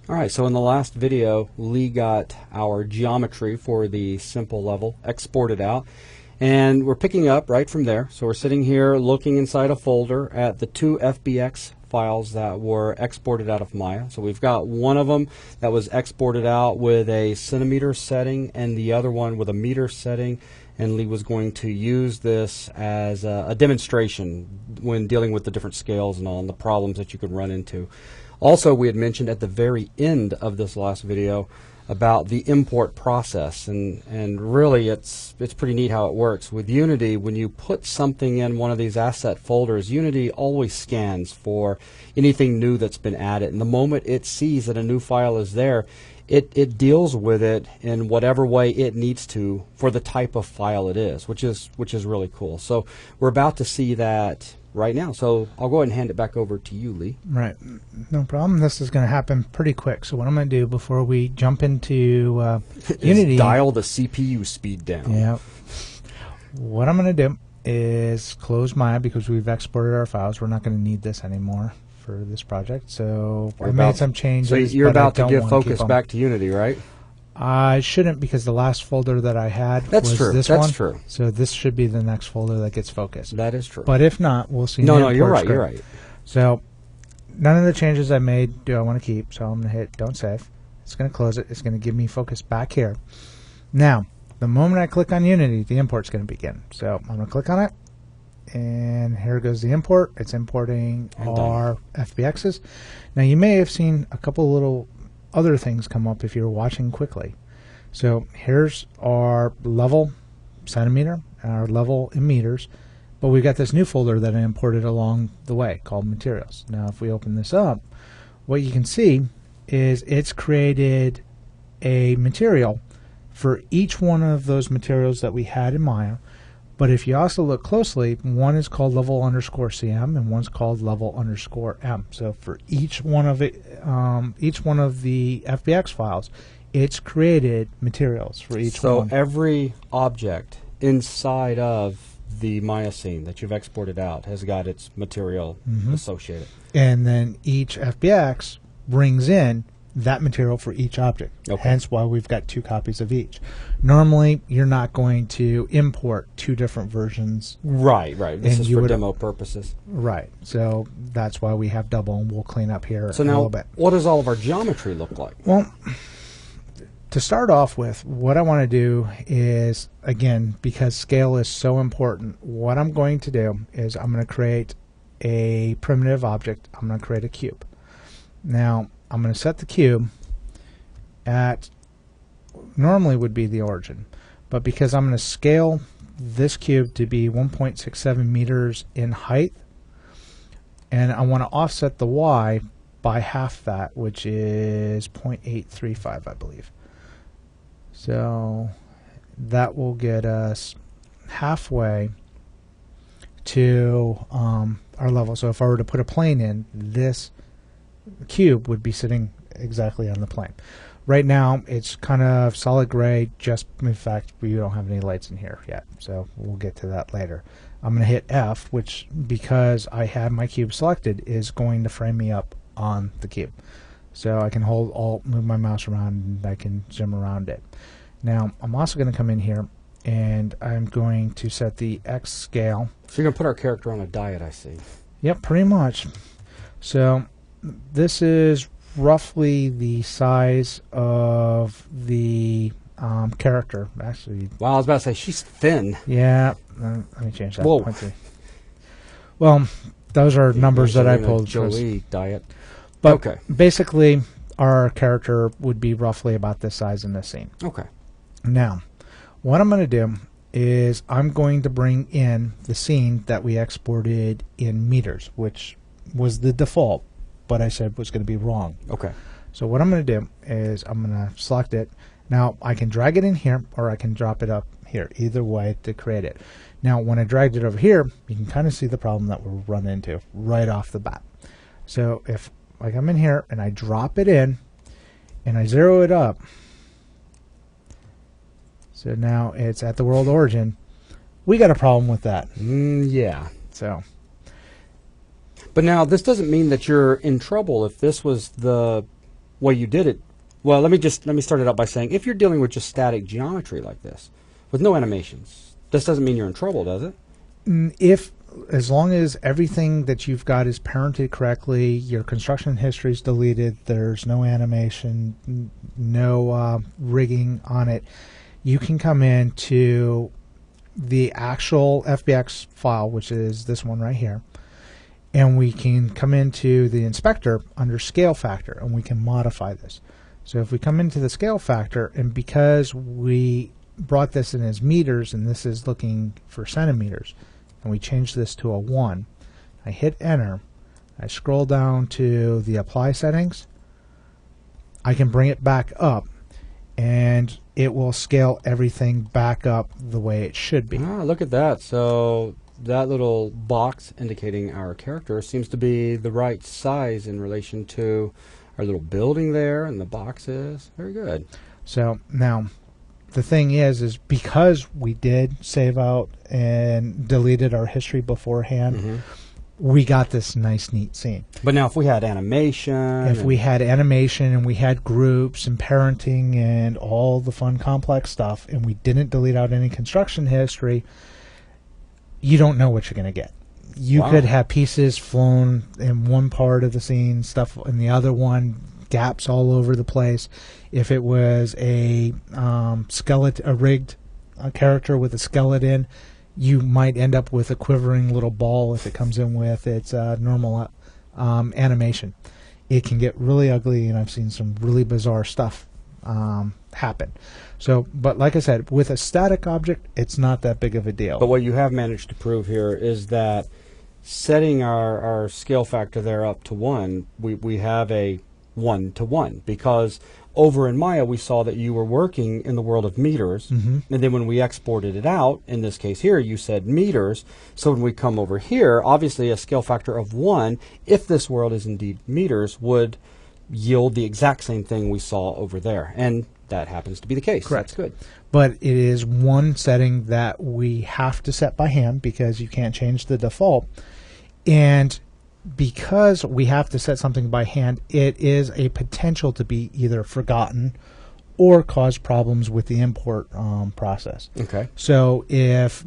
All right, so in the last video, Lee got our geometry for the simple level exported out, and we're picking up right from there. So we're sitting here looking inside a folder at the two FBX files that were exported out of Maya. So we've got one of them that was exported out with a centimeter setting and the other one with a meter setting, and Lee was going to use this as a demonstration when dealing with the different scales and all, and the problems that you could run into. Also, we had mentioned at the very end of this last video about the import process, and really it's pretty neat how it works. With Unity, when you put something in one of these asset folders, Unity always scans for anything new that's been added, and the moment it sees that a new file is there, it deals with it in whatever way it needs to for the type of file it is, which is really cool. So we're about to see that right now. So I'll go ahead and hand it back over to you, Lee. Right, no problem. This is going to happen pretty quick. So what I'm going to do before we jump into Unity, dial the CPU speed down. Yeah. What I'm going to do is close Maya because we've exported our files. We're not going to need this anymore for this project. So I made some changes. So you're about to give focus back to Unity, right? I shouldn't, because the last folder that I had was this one. That's true. So this should be the next folder that gets focused. That is true. But if not, we'll see. No, you're right. You're right. So none of the changes I made do I want to keep. So I'm going to hit Don't Save. It's going to close it. It's going to give me focus back here. Now, the moment I click on Unity, the import's going to begin. So I'm going to click on it, and here goes the import. It's importing our FBXs. Now, you may have seen a couple little other things come up if you're watching quickly. So here's our level centimeter and our level in meters, but we've got this new folder that I imported along the way called materials. Now if we open this up, what you can see is it's created a material for each one of those materials that we had in Maya. But if you also look closely, one is called level_cm and one's called level_m. So for each one of the FBX files, it's created materials for each one. So every object inside of the Maya scene that you've exported out has got its material associated. And then each FBX brings in that material for each object. Okay. Hence why we've got 2 copies of each. Normally, you're not going to import 2 different versions. Right. This is for demo purposes. Right. So that's why we have double, and we'll clean up here a little bit. What does all of our geometry look like? Well, to start off with, what I want to do is, again, because scale is so important, what I'm going to do is I'm going to create a primitive object. I'm going to create a cube. Now, I'm going to set the cube at, normally would be the origin, but because I'm going to scale this cube to be 1.67 meters in height, and I want to offset the y by half that, which is 0.835, I believe. So that will get us halfway to our level. So if I were to put a plane in, this cube would be sitting exactly on the plane. Right now it's kind of solid gray, just in fact we don't have any lights in here yet, so we'll get to that later. I'm going to hit F, which, because I have my cube selected, is going to frame me up on the cube. So I can hold Alt, move my mouse around, and I can zoom around it. Now I'm also going to come in here and I'm going to set the X scale. So you're going to put our character on a diet, I see. Yep, pretty much. So this is roughly the size of the character. Actually, wow, I was about to say she's thin. Yeah, let me change that. Whoa. Well, those are numbers that I pulled. Jolie diet. But okay. Basically, our character would be roughly about this size in this scene. Okay. Now, what I'm going to do is I'm going to bring in the scene that we exported in meters, which was the default, but I said was going to be wrong. Okay. So what I'm going to do is I'm going to select it. Now I can drag it in here, or I can drop it up here, either way to create it. Now when I dragged it over here, you can kind of see the problem that we'll run into right off the bat. So if I come in here and I drop it in and I zero it up, so now it's at the world origin, we got a problem with that. Yeah. So, but now this doesn't mean that you're in trouble if this was the way you did it, well, let me start it out by saying, if you're dealing with just static geometry like this, with no animations, this doesn't mean you're in trouble, does it? As long as everything that you've got is parented correctly, your construction history is deleted, there's no animation, no rigging on it, you can come into the actual FBX file, which is this one right here, and we can come into the inspector under scale factor, and we can modify this. So if we come into the scale factor, and because we brought this in as meters, and this is looking for centimeters, and we change this to a 1, I hit enter, I scroll down to the apply settings, I can bring it back up, and it will scale everything back up the way it should be. Ah, look at that. So that little box indicating our character seems to be the right size in relation to our little building there and the boxes. Very good. So now the thing is because we did save out and deleted our history beforehand, we got this nice neat scene. But now if we had animation, if we had animation and we had groups and parenting and all the fun complex stuff, and we didn't delete out any construction history, you don't know what you're going to get. You could have pieces flown in one part of the scene, stuff in the other one, gaps all over the place. If it was a skeleton, a rigged character with a skeleton, you might end up with a quivering little ball if it comes in with its normal animation. It can get really ugly, and I've seen some really bizarre stuff happen. So, but like I said, with a static object, it's not that big of a deal. But what you have managed to prove here is that setting our scale factor there up to 1, we have a 1-to-1, because over in Maya we saw that you were working in the world of meters, and then when we exported it out, in this case here you said meters, so when we come over here, obviously a scale factor of 1, if this world is indeed meters, would yield the exact same thing we saw over there, and that happens to be the case. Correct. That's good. But it is one setting that we have to set by hand because you can't change the default, and because we have to set something by hand, it is a potential to be either forgotten or cause problems with the import process. Okay. So if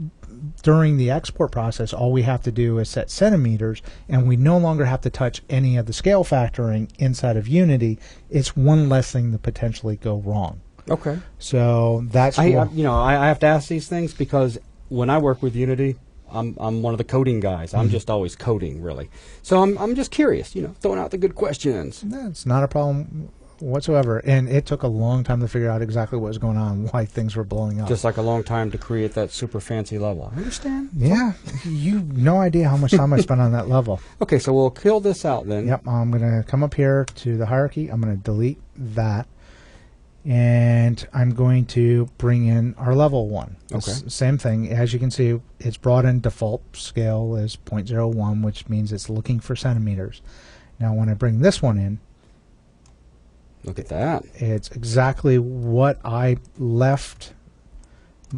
during the export process all we have to do is set centimeters and we no longer have to touch any of the scale factoring inside of Unity, it's one less thing to potentially go wrong. Okay. So that's I have to ask these things because when I work with Unity, I'm one of the coding guys. I'm just always coding, really. So I'm just curious, throwing out the good questions. It's not a problem whatsoever. And it took a long time to figure out exactly what was going on, why things were blowing up. Just like a long time to create that super fancy level. I understand. Yeah. No idea how much time I spent on that level. Okay, so we'll kill this out then. Yep. I'm going to come up here to the hierarchy. I'm going to delete that. And I'm going to bring in our level 1. Okay. Same thing. As you can see, it's brought in default scale is 0.01, which means it's looking for centimeters. Now when I bring this one in, look at that. It's exactly what I left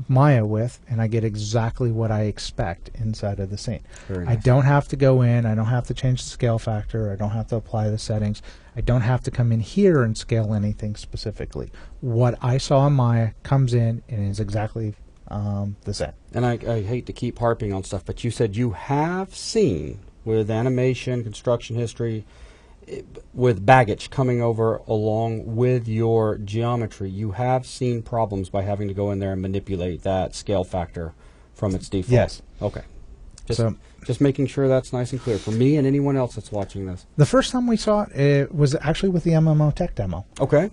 Maya with, and I get exactly what I expect inside of the scene. Very nice. I don't have to go in, I don't have to change the scale factor, I don't have to apply the settings, I don't have to come in here and scale anything specifically. What I saw in Maya comes in and is exactly the same. And I hate to keep harping on stuff, but you said you have seen with animation, construction history, with baggage coming over along with your geometry, you have seen problems by having to go in there and manipulate that scale factor from its default. Yes. Okay. Just making sure that's nice and clear for me and anyone else that's watching this. The first time we saw it was actually with the MMO Tech demo. Okay.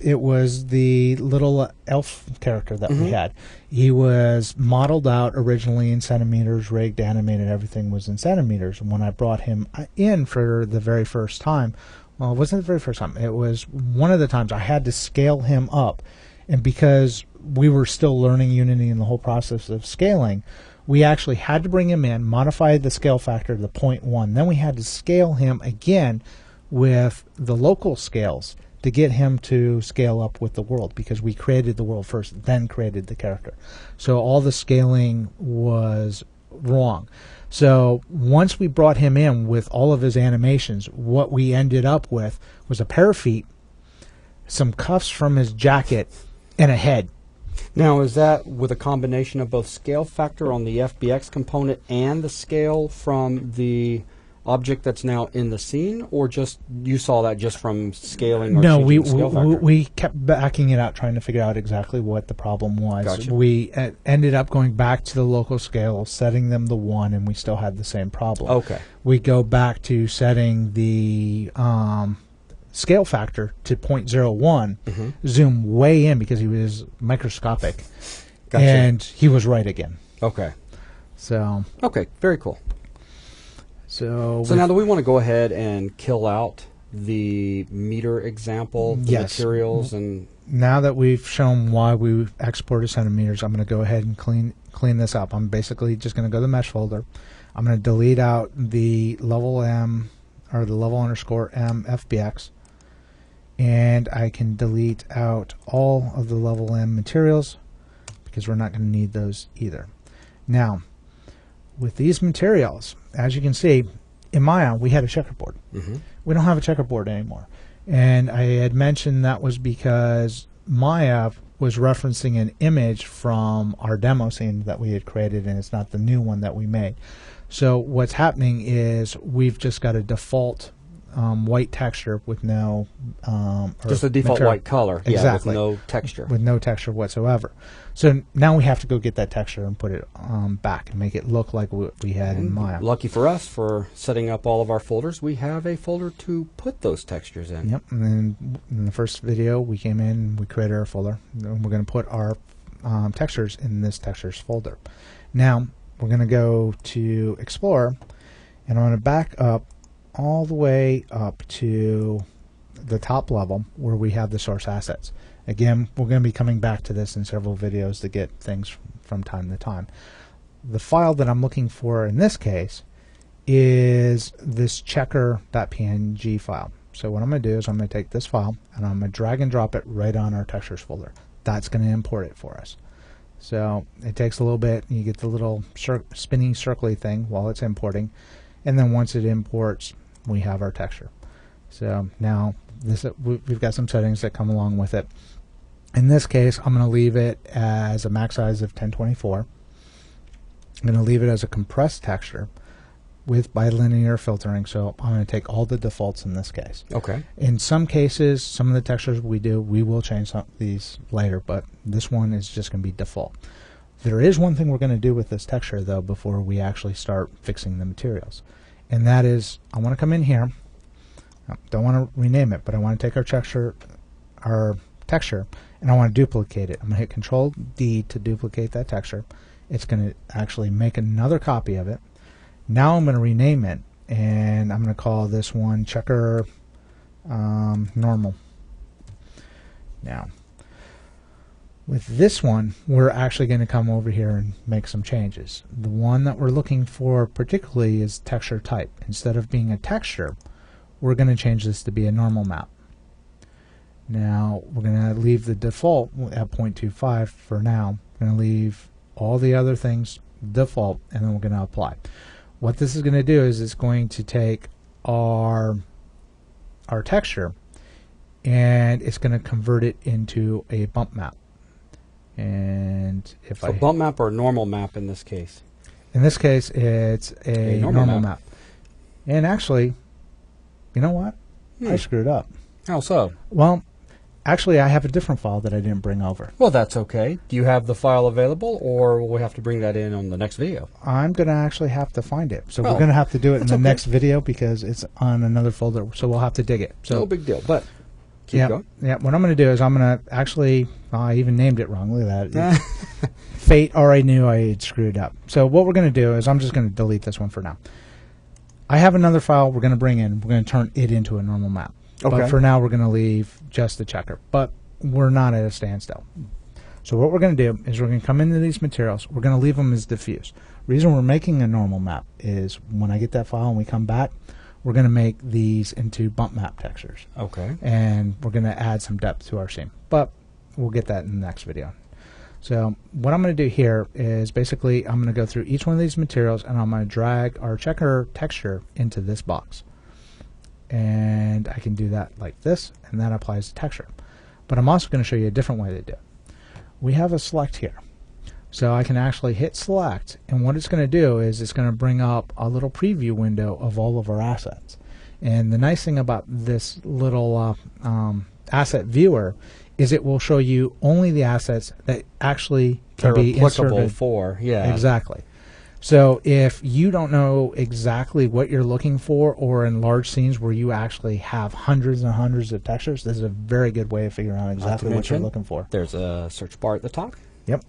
It was the little elf character that we had. He was modeled out originally in centimeters, rigged, animated, everything was in centimeters. And when I brought him in for the very first time, well, it wasn't the very first time. It was one of the times I had to scale him up. And because we were still learning Unity and the whole process of scaling, we actually had to bring him in, modify the scale factor to 0.1. Then we had to scale him again with the local scales to get him to scale up with the world, because we created the world first, then created the character. So all the scaling was wrong. So once we brought him in with all of his animations, what we ended up with was a pair of feet some cuffs from his jacket, and a head. Now, is that with a combination of both scale factor on the FBX component and the scale from the object that's now in the scene, or just you saw that just from scaling or No, changing the scale factor? we kept backing it out, trying to figure out exactly what the problem was. Gotcha. We ended up going back to the local scale, setting them the 1, and we still had the same problem. Okay. We go back to setting the scale factor to 0.01, zoom way in because he was microscopic, Gotcha. and he was right again. Okay. So Okay, very cool. So now do we want to go ahead and kill out the meter example, the Yes. materials, and now that we've shown why we exported centimeters, I'm going to go ahead and clean this up. I'm basically just going to go to the mesh folder. I'm going to delete out the level M or the level underscore M FBX, and I can delete out all of the level M materials because we're not going to need those either. Now, with these materials, as you can see, in Maya we had a checkerboard. We don't have a checkerboard anymore. And I had mentioned that was because Maya was referencing an image from our demo scene that we had created, and it's not the new one that we made. So what's happening is we've just got a default white texture with no just a default material. white color, Exactly. yeah, with no texture. With no texture whatsoever. So now we have to go get that texture and put it back and make it look like what we had in Maya. Lucky for us, for setting up all of our folders, we have a folder to put those textures in. Yep, and then in the first video we came in, we created our folder, and we're going to put our textures in this textures folder. Now we're going to go to Explorer, and I'm going to back up all the way up to the top level where we have the source assets. Again, we're going to be coming back to this in several videos to get things from time to time. The file that I'm looking for in this case is this checker.png file. So what I'm going to do is I'm going to take this file and I'm going to drag and drop it right on our textures folder. That's going to import it for us. So it takes a little bit, you get the little spinning circly thing while it's importing, and then once it imports we have our texture. So now we've got some settings that come along with it. In this case, I'm going to leave it as a max size of 1024. I'm going to leave it as a compressed texture with bilinear filtering, so I'm going to take all the defaults in this case. Okay. In some cases, some of the textures we will change these later, but this one is just going to be default. There is one thing we're going to do with this texture though before we actually start fixing the materials, and that is I want to come in here. I don't want to rename it, but I want to take our texture, and I want to duplicate it. I'm going to hit Control D to duplicate that texture. It's going to actually make another copy of it. Now I'm going to rename it, and I'm going to call this one checker normal. Now, with this one, we're actually going to come over here and make some changes. The one that we're looking for particularly is texture type. Instead of being a texture, we're going to change this to be a normal map. Now we're going to leave the default at 0.25 for now. We're going to leave all the other things default, and then we're going to apply. What this is going to do is it's going to take our texture and it's going to convert it into a bump map. And if So bump map or normal map in this case? In this case, it's a normal map. And actually, you know what? I screwed up. How so? Well, actually, I have a different file that I didn't bring over. Well, that's okay. Do you have the file available, or will we have to bring that in on the next video? I'm going to actually have to find it. So we're going to have to do it in the next video because it's on another folder. So we'll have to dig it. So no big deal, but keep going. Yeah, what I'm going to do is I'm going to actually, I even named it wrong. Look at that. Fate already knew I had screwed up. So what we're going to do is I'm just going to delete this one for now. I have another file we're going to bring in. We're going to turn it into a normal map. Okay. But for now, we're going to leave just the checker. But we're not at a standstill. So what we're going to do is we're going to come into these materials. We're going to leave them as diffuse. The reason we're making a normal map is when I get that file and we come back, we're going to make these into bump map textures. Okay. And we're going to add some depth to our scene. But we'll get that in the next video. So what I'm going to do here is basically I'm going to go through each one of these materials and I'm going to drag our checker texture into this box. And I can do that like this, and that applies to texture. But I'm also going to show you a different way to do it. We have a select here. So I can actually hit select, and what it's going to do is it's going to bring up a little preview window of all of our assets. And the nice thing about this little asset viewer is it will show you only the assets that actually can be applicable inserted. for, yeah. Exactly. So if you don't know exactly what you're looking for, or in large scenes where you actually have hundreds and hundreds of textures, this is a very good way of figuring out exactly what you're looking for. There's a search bar at the top. Yep.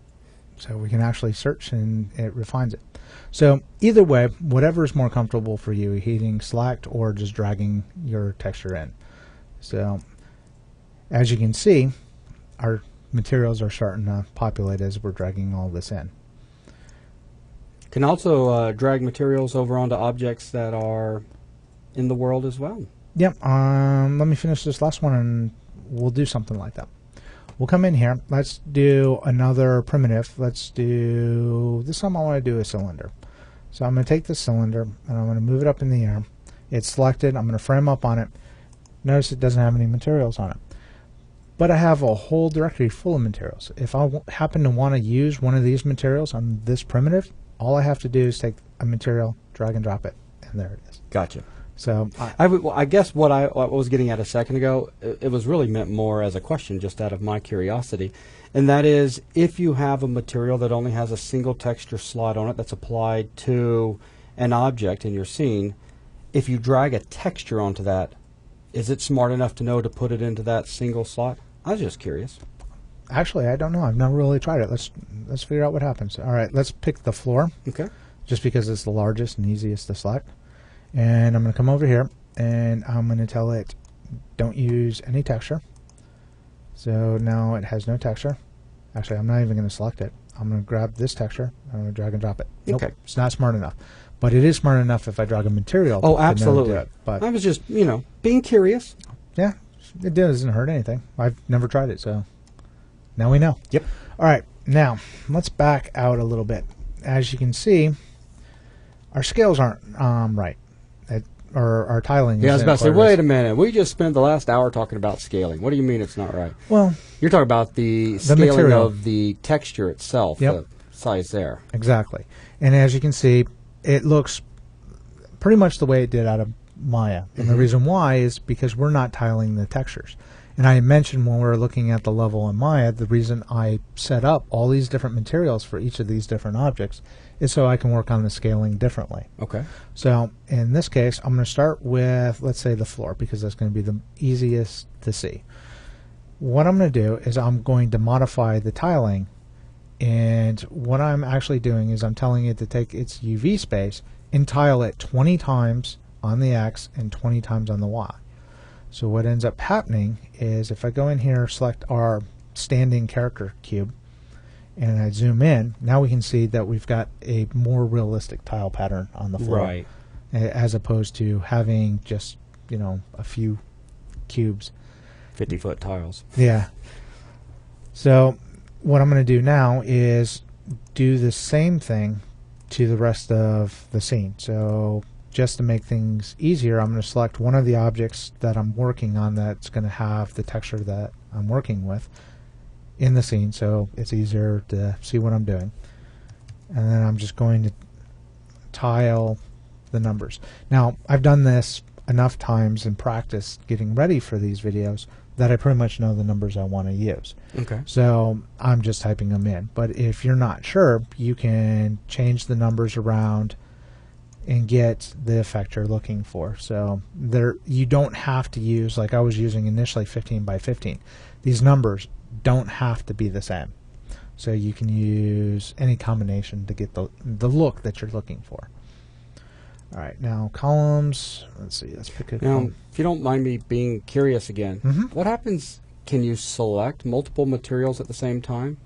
So we can actually search and it refines it. So either way, whatever is more comfortable for you, hitting select or just dragging your texture in. So as you can see, our materials are starting to populate as we're dragging all this in. Can also drag materials over onto objects that are in the world as well. Yep. Let me finish this last one and we'll do something like that. We'll come in here. Let's do another primitive. Let's do this time. I want to do a cylinder. So I'm going to take this cylinder and I'm going to move it up in the air. It's selected. I'm going to frame up on it. Notice it doesn't have any materials on it. But I have a whole directory full of materials. If I happen to want to use one of these materials on this primitive, all I have to do is take a material, drag and drop it, and there it is. Gotcha. So I guess what I was getting at a second ago, it was really meant more as a question, just out of my curiosity, and that is, if you have a material that only has a single texture slot on it that's applied to an object in your scene, if you drag a texture onto that, is it smart enough to know to put it into that single slot? I was just curious. Actually, I don't know. I've never really tried it. Let's figure out what happens. All right, let's pick the floor. Okay. Just because it's the largest and easiest to select. And I'm going to come over here and I'm going to tell it don't use any texture. So now it has no texture. Actually, I'm not even going to select it. I'm going to grab this texture. I'm going to drag and drop it. Nope, Okay. it's not smart enough. But it is smart enough if I drag a material. Oh, to know to absolutely. do it. But I was just, being curious. yeah, it doesn't hurt anything. I've never tried it, so now we know. Yep. All right, now let's back out a little bit. As you can see, our scales aren't right. Or our tiling. Yeah, I was isn't about to say, quite wait a minute. We just spent the last hour talking about scaling. What do you mean it's not right? well, You're talking about the scaling material. of the texture itself, Yep. the size there. exactly. And as you can see, it looks pretty much the way it did out of Maya. And the reason why is because we're not tiling the textures. And I mentioned when we were looking at the level in Maya, the reason I set up all these different materials for each of these different objects is so I can work on the scaling differently. Okay. So in this case, I'm going to start with, let's say, the floor, because that's going to be the easiest to see. What I'm going to do is I'm going to modify the tiling, and what I'm actually doing is I'm telling it to take its UV space and tile it 20 times on the X and 20 times on the Y. So what ends up happening is if I go in here, select our standing character cube, and I zoom in, now we can see that we've got a more realistic tile pattern on the floor. Right. As opposed to having just, a few cubes. 50-foot tiles. Yeah. So what I'm going to do now is do the same thing to the rest of the scene. So just to make things easier, I'm going to select one of the objects that I'm working on that's going to have the texture that I'm working with in the scene, so it's easier to see what I'm doing. And then I'm just going to tile the numbers. Now, I've done this enough times in practice getting ready for these videos that I pretty much know the numbers I want to use. Okay. So I'm just typing them in. But if you're not sure, you can change the numbers around and get the effect you're looking for. So there, you don't have to use, like I was using initially, 15 by 15. These numbers don't have to be the same. So you can use any combination to get the look that you're looking for. All right, now columns. Let's see. Let's pick a Now, column. if you don't mind me being curious again, what happens? Can you select multiple materials at the same time?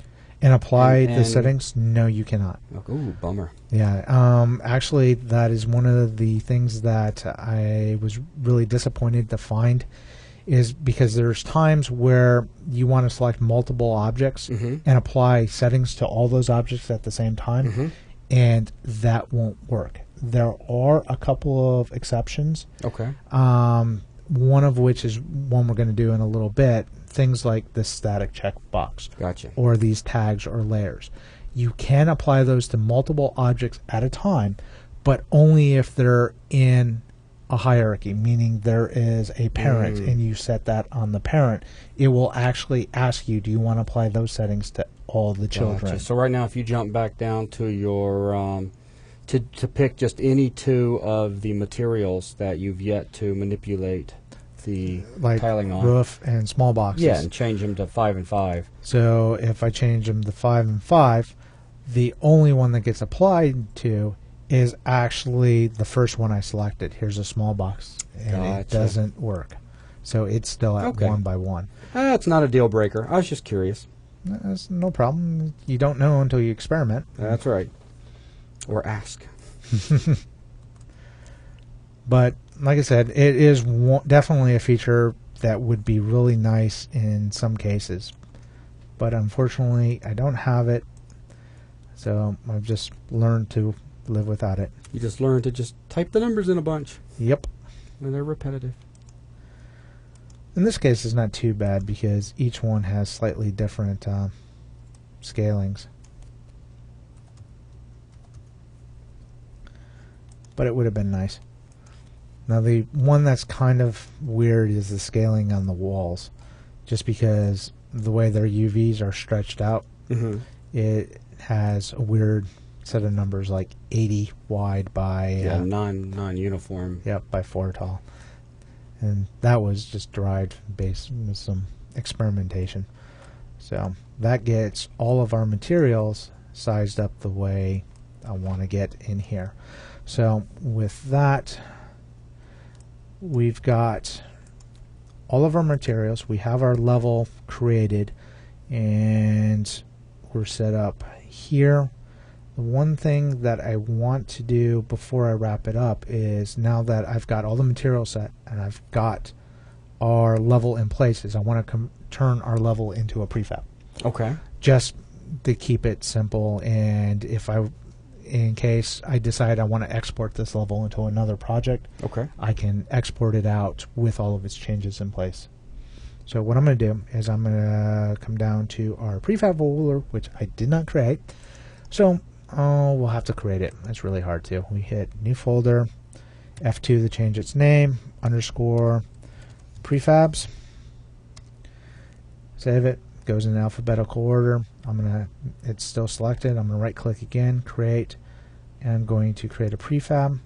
And apply the and- settings? No, you cannot. Ooh, bummer. Yeah, actually, that is one of the things that I was really disappointed to find, is because there's times where you want to select multiple objects and apply settings to all those objects at the same time, and that won't work. There are a couple of exceptions. Okay. One of which is one we're going to do in a little bit. things like the static checkbox. Gotcha. Or these tags or layers. You can apply those to multiple objects at a time, but only if they're in a hierarchy, meaning there is a parent and you set that on the parent. It will actually ask you, do you want to apply those settings to all the children? Gotcha. So right now, if you jump back down to your to pick just any two of the materials that you've yet to manipulate the Like tiling on, roof and small boxes. yeah, and change them to 5 and 5. So if I change them to 5 and 5, the only one that gets applied to is actually the first one I selected. Here's a small box, and it Gotcha. doesn't work. So it's still at Okay. 1 by 1. It's not a deal breaker. I was just curious. That's no problem. You don't know until you experiment. That's right. Or ask. But like I said, it is definitely a feature that would be really nice in some cases. But unfortunately, I don't have it. So I've just learned to live without it. You just learn to just type the numbers in a bunch, Yep. and they're repetitive. In this case, it's not too bad because each one has slightly different scalings. But it would have been nice. Now the one that's kind of weird is the scaling on the walls. Just because the way their UVs are stretched out, it has a weird set of numbers, like 80 wide by non-uniform. Yep, by 4 tall. And that was just derived based with some experimentation. So that gets all of our materials sized up the way I want to get in here. So with that, we've got all of our materials. We have our level created, and we're set up here. The one thing that I want to do before I wrap it up is, now that I've got all the material set and I've got our level in place, is I want to turn our level into a prefab. Okay. Just to keep it simple, and in case I decide I want to export this level into another project, Okay. I can export it out with all of its changes in place. So what I'm going to do is I'm going to come down to our prefab folder, which I did not create. So we'll have to create it. That's really hard too. We hit new folder, F2 to change its name, underscore prefabs. Save it. Goes in alphabetical order. It's still selected. I'm gonna right click again, create, and I'm going to create a prefab.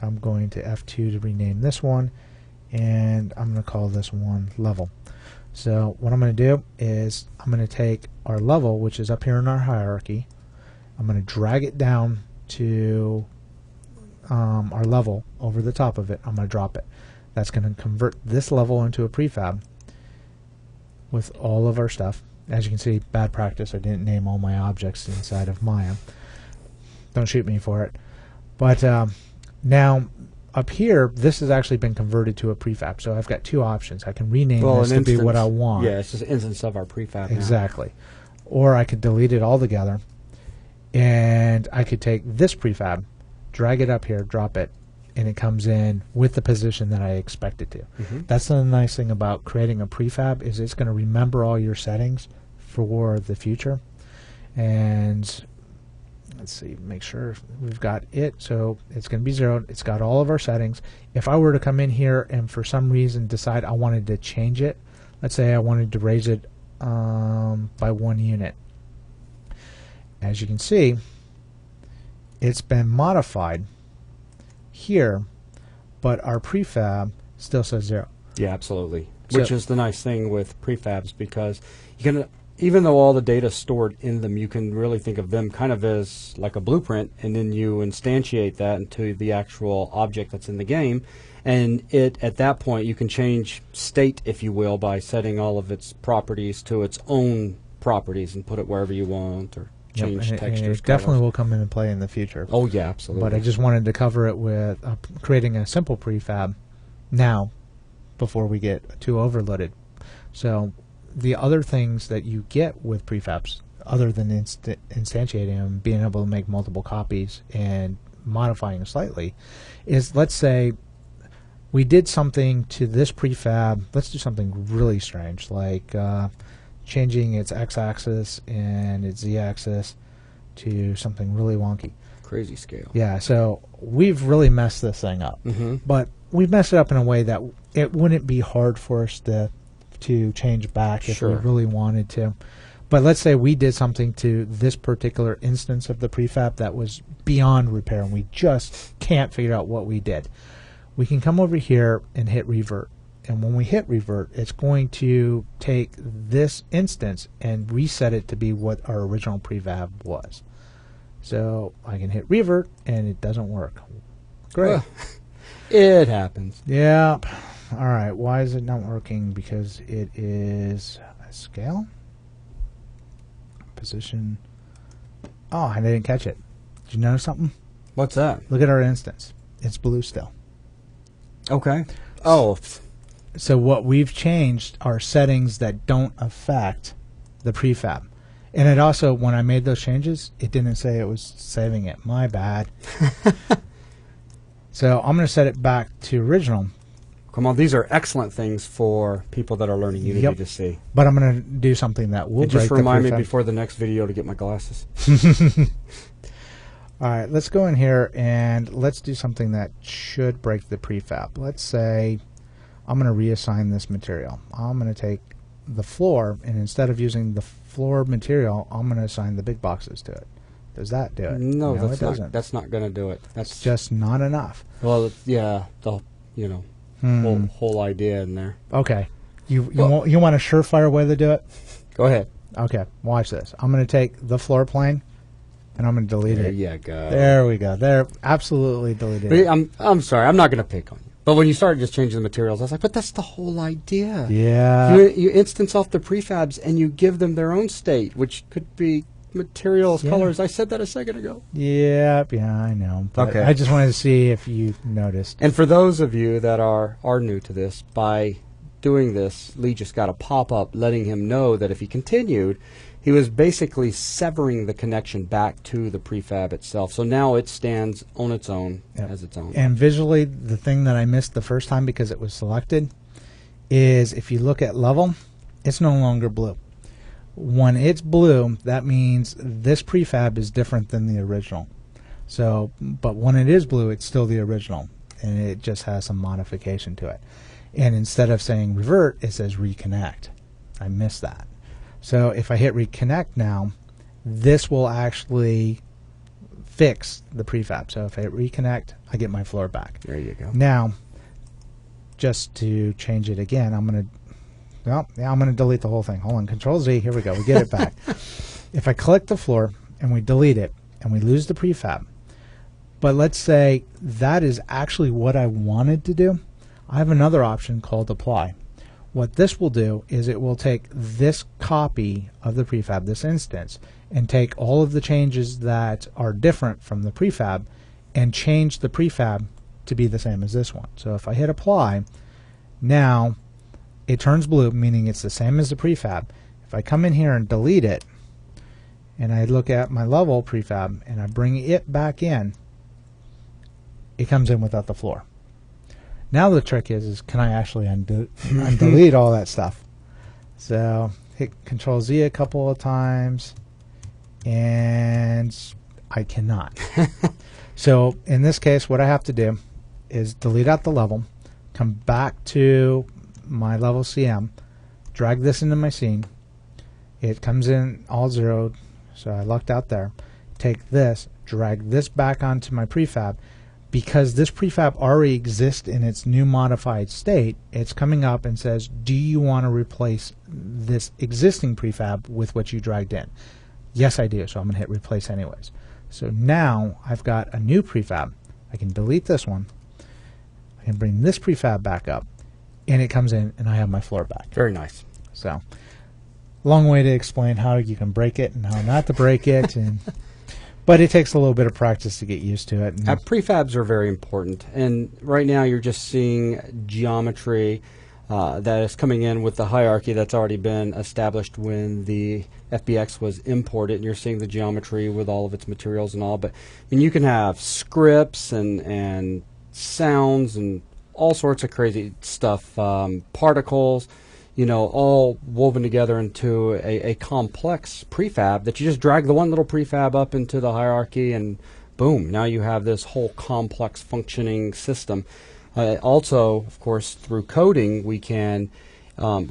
I'm going to F2 to rename this one, and I'm gonna call this one level. So what I'm gonna do is I'm gonna take our level, which is up here in our hierarchy. I'm gonna drag it down to our level over the top of it. I'm gonna drop it. That's gonna convert this level into a prefab with all of our stuff. As you can see, bad practice. I didn't name all my objects inside of Maya. Don't shoot me for it. But now up here, this has actually been converted to a prefab. So I've got two options. I can rename this to be what I want. Yeah, it's just an instance of our prefab now. Exactly. Or I could delete it all together, and I could take this prefab, drag it up here, drop it, and it comes in with the position that I expect it to. That's the nice thing about creating a prefab, is it's going to remember all your settings for the future. And let's see, make sure we've got it. So it's going to be zeroed. It's got all of our settings. If I were to come in here and for some reason decide I wanted to change it, let's say I wanted to raise it by 1 unit. As you can see, it's been modified here, but our prefab still says 0. Yeah, absolutely. So, Which is the nice thing with prefabs, because you can, even though all the data is stored in them, you can really think of them kind of as like a blueprint, and then you instantiate that into the actual object that's in the game. And at that point, you can change state, if you will, by setting all of its properties to its own properties and put it wherever you want, or change textures. It definitely will come into play in the future. Oh yeah, absolutely. But I just wanted to cover it with creating a simple prefab now, before we get too overloaded. So the other things that you get with prefabs, other than instantiating them, being able to make multiple copies and modifying slightly, is, let's say we did something to this prefab. Let's do something really strange, like changing its x-axis and its z-axis to something really wonky. Crazy scale. Yeah, so we've really messed this thing up. But we've messed it up in a way that it wouldn't be hard for us to change back if we really wanted to. But let's say we did something to this particular instance of the prefab that was beyond repair, and we just can't figure out what we did. We can come over here and hit revert. And when we hit revert, it's going to take this instance and reset it to be what our original prefab was. So I can hit revert, and it doesn't work. Great. It happens. Yeah. All right. Why is it not working? Because it is a scale. Position. Oh, I didn't catch it. Did you notice something? What's that? Look at our instance. It's blue still. Okay. Oh. So what we've changed are settings that don't affect the prefab. And it also, when I made those changes, it didn't say it was saving it. My bad. So I'm going to set it back to original. Come on, these are excellent things for people that are learning Unity to see. But I'm going to do something that will break the prefab. Just remind me before the next video to get my glasses. All right, let's go in here and let's do something that should break the prefab. Let's say I'm going to reassign this material. I'm going to take the floor, and instead of using the floor material, I'm going to assign the big boxes to it. Does that do it? No, it doesn't. That's not going to do it. That's just not enough. Well, yeah, the whole idea in there. Okay, you want a surefire way to do it? Go ahead. Okay, watch this. I'm going to take the floor plane, and I'm going to delete it. There you go. There we go. There, absolutely deleted it. I'm sorry. I'm not going to pick on you. But when you started just changing the materials, I was like, but that's the whole idea. Yeah. You instance off the prefabs and you give them their own state, which could be materials, colors. I said that a second ago. Yeah, I know. But okay. I just wanted to see if you noticed. And for those of you that are new to this, by doing this, Lee just got a pop-up letting him know that if he continued, he was basically severing the connection back to the prefab itself. So now it stands on its own as its own. And visually, the thing that I missed the first time because it was selected is if you look at level, it's no longer blue. When it's blue, that means this prefab is different than the original. So, but when it is blue, it's still the original, and it just has some modification to it. And instead of saying revert, it says reconnect. I missed that. So if I hit reconnect now, this will actually fix the prefab. So if I hit reconnect, I get my floor back. There you go. Now, just to change it again, I'm going to delete the whole thing. Hold on, Control Z. Here we go. We get it back. If I click the floor and we delete it and we lose the prefab, but let's say that is actually what I wanted to do, I have another option called apply. What this will do is it will take this copy of the prefab, this instance, and take all of the changes that are different from the prefab and change the prefab to be the same as this one. So if I hit apply, now it turns blue, meaning it's the same as the prefab. If I come in here and delete it, and I look at my level prefab, and I bring it back in, it comes in without the floor. Now the trick is can I actually delete all that stuff? So hit Control Z a couple of times, and I cannot. So in this case, what I have to do is delete out the level, come back to my level CM, drag this into my scene. It comes in all zeroed, so I lucked out there. Take this, drag this back onto my prefab. Because this prefab already exists in its new modified state, it's coming up and says, do you want to replace this existing prefab with what you dragged in? Yes, I do, so I'm going to hit replace anyways. So now I've got a new prefab. I can delete this one. I can bring this prefab back up, and it comes in, and I have my floor back. Very nice. So, long way to explain how you can break it and how not to break it. But it takes a little bit of practice to get used to it. Prefabs are very important, and right now you're just seeing geometry that is coming in with the hierarchy that's already been established when the FBX was imported, and you're seeing the geometry with all of its materials and all. But you can have scripts and sounds and all sorts of crazy stuff, particles, you know, all woven together into a complex prefab that you just drag the one little prefab up into the hierarchy, and boom, now you have this whole complex functioning system. Also, of course, through coding, we can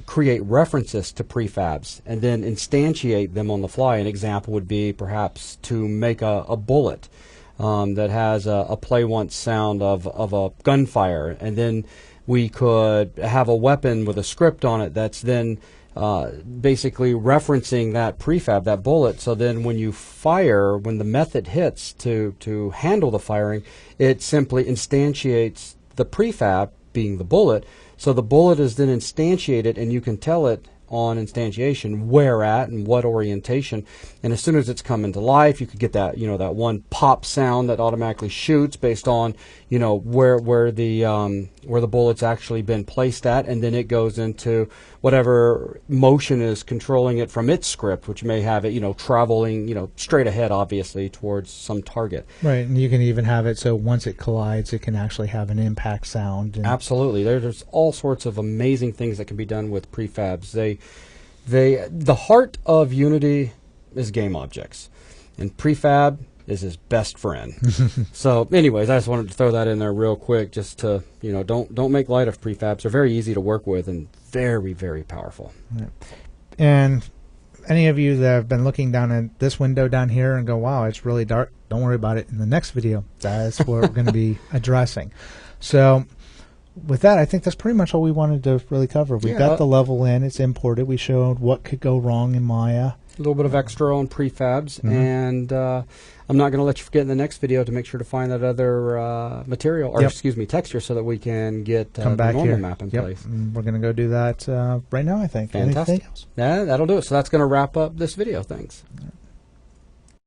create references to prefabs and then instantiate them on the fly. An example would be perhaps to make a bullet that has a play once sound of a gunfire, and then we could have a weapon with a script on it that's then basically referencing that prefab, that bullet. So then when you fire, when the method hits to handle the firing, it simply instantiates the prefab, being the bullet. So the bullet is then instantiated, and you can tell it on instantiation where at and what orientation, and as soon as it's come into life, you could get that, you know, that one pop sound that automatically shoots based on, you know, where the bullet's actually been placed at, and then it goes into whatever motion is controlling it from its script, which may have it, you know, traveling, you know, straight ahead, obviously, towards some target. Right, and you can even have it so once it collides, it can actually have an impact sound. Absolutely, there's all sorts of amazing things that can be done with prefabs. The heart of Unity is game objects, and prefab is his best friend. So anyways, I just wanted to throw that in there real quick, just to, you know, don't make light of prefabs. They're very easy to work with and very, very powerful. Yeah. And any of you that have been looking down at this window down here and go, wow, it's really dark, don't worry about it. In the next video, that's what we're going to be addressing. So with that, I think that's pretty much all we wanted to really cover. We've got the level in, it's imported. We showed what could go wrong in Maya. A little bit of extra on prefabs, and I'm not going to let you forget in the next video to make sure to find that other material, or excuse me, texture, so that we can get the normal map in place. We're going to go do that right now, I think. Fantastic. Anything else? Yeah, that'll do it. So that's going to wrap up this video. Thanks.